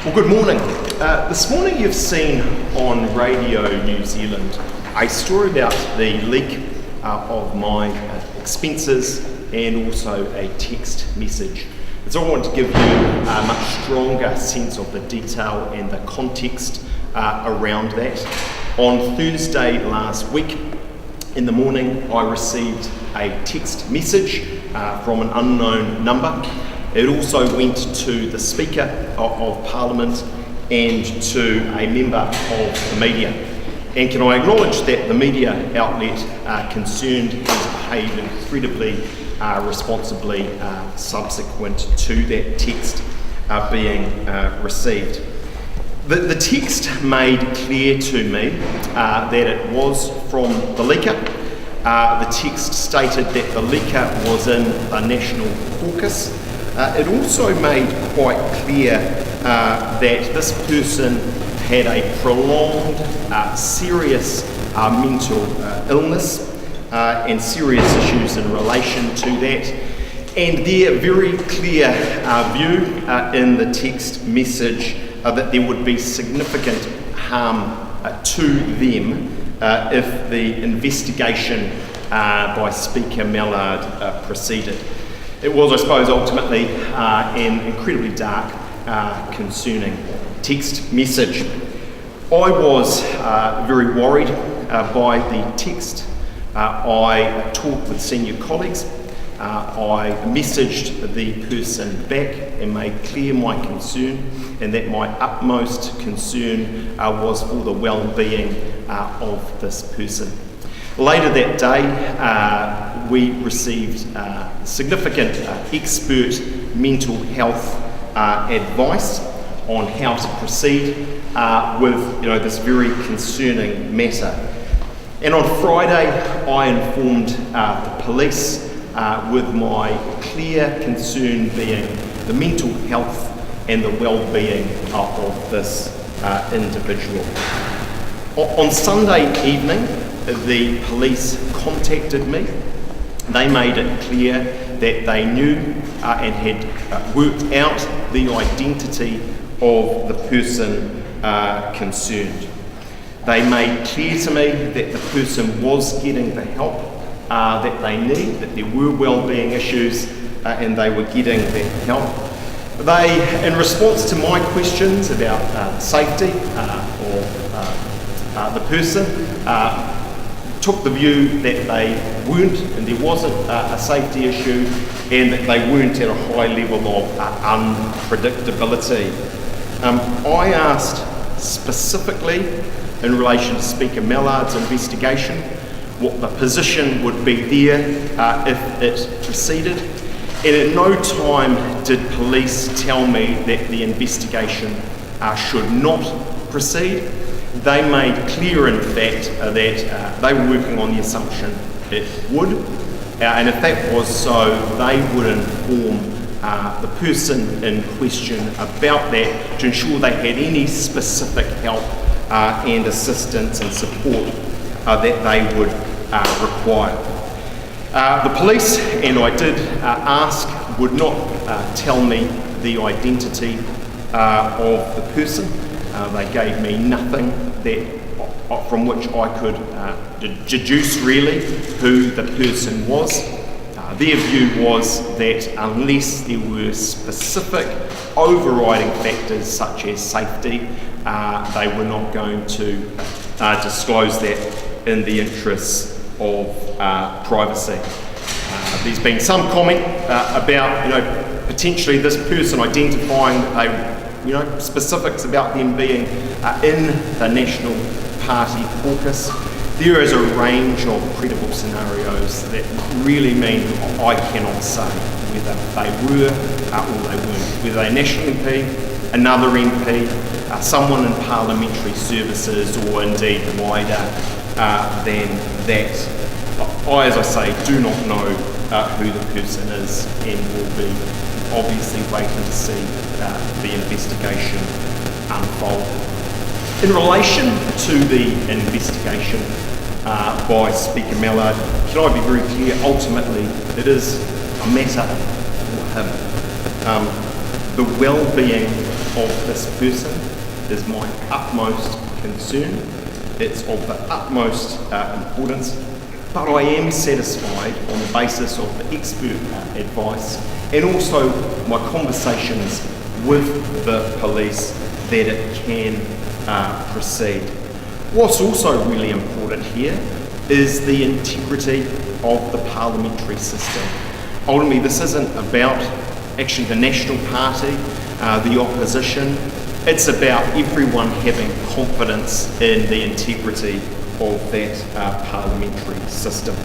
Well, good morning. This morning you've seen on Radio New Zealand a story about the leak of my expenses and also a text message. So I want to give you a much stronger sense of the detail and the context around that. On Thursday last week in the morning I received a text message from an unknown number. It also went to the Speaker of Parliament and to a member of the media. And can I acknowledge that the media outlet concerned has behaved incredibly responsibly subsequent to that text being received. The text made clear to me that it was from the leaker. The text stated that the leaker was in the National Caucus. It also made quite clear that this person had a prolonged, serious mental illness and serious issues in relation to that. And their very clear view in the text message that there would be significant harm to them if the investigation by Speaker Mallard proceeded. It was, I suppose, ultimately an incredibly dark, concerning text message. I was very worried by the text. I talked with senior colleagues. I messaged the person back and made clear my concern, and that my utmost concern was for the well-being of this person. Later that day, we received significant expert mental health advice on how to proceed with this very concerning matter. And on Friday, I informed the police with my clear concern being the mental health and the well-being of this individual. On Sunday evening, the police contacted me. They made it clear that they knew and had worked out the identity of the person concerned. They made clear to me that the person was getting the help that they need, that there were well-being issues and they were getting that help. They, in response to my questions about safety or the person, took the view that they weren't, and there wasn't a safety issue, and that they weren't at a high level of unpredictability. I asked specifically in relation to Speaker Mallard's investigation what the position would be there if it proceeded, and at no time did police tell me that the investigation should not proceed. They made clear, in fact, that they were working on the assumption it would, and if that was so, they would inform the person in question about that to ensure they had any specific help and assistance and support that they would require. The police, and I did ask, would not tell me the identity of the person. They gave me nothing that, from which I could deduce really who the person was. Their view was that unless there were specific overriding factors such as safety, they were not going to disclose that in the interests of privacy. There's been some comment about potentially this person identifying specifics about them being in the National Party caucus. There is a range of credible scenarios that really mean I cannot say whether they were or they weren't. Whether they're a national MP, another MP, someone in parliamentary services, or indeed wider than that. I, as I say, do not know who the person is, and will be obviously waiting to see the investigation unfold. In relation to the investigation by Speaker Mallard, can I be very clear? Ultimately, it is a matter for him. The well-being of this person is my utmost concern. It's of the utmost importance, but I am satisfied on the basis of the expert advice and also my conversations with the police that it can proceed. What's also really important here is the integrity of the parliamentary system. Ultimately, this isn't about actually the National Party, the opposition. It's about everyone having confidence in the integrity of that parliamentary system.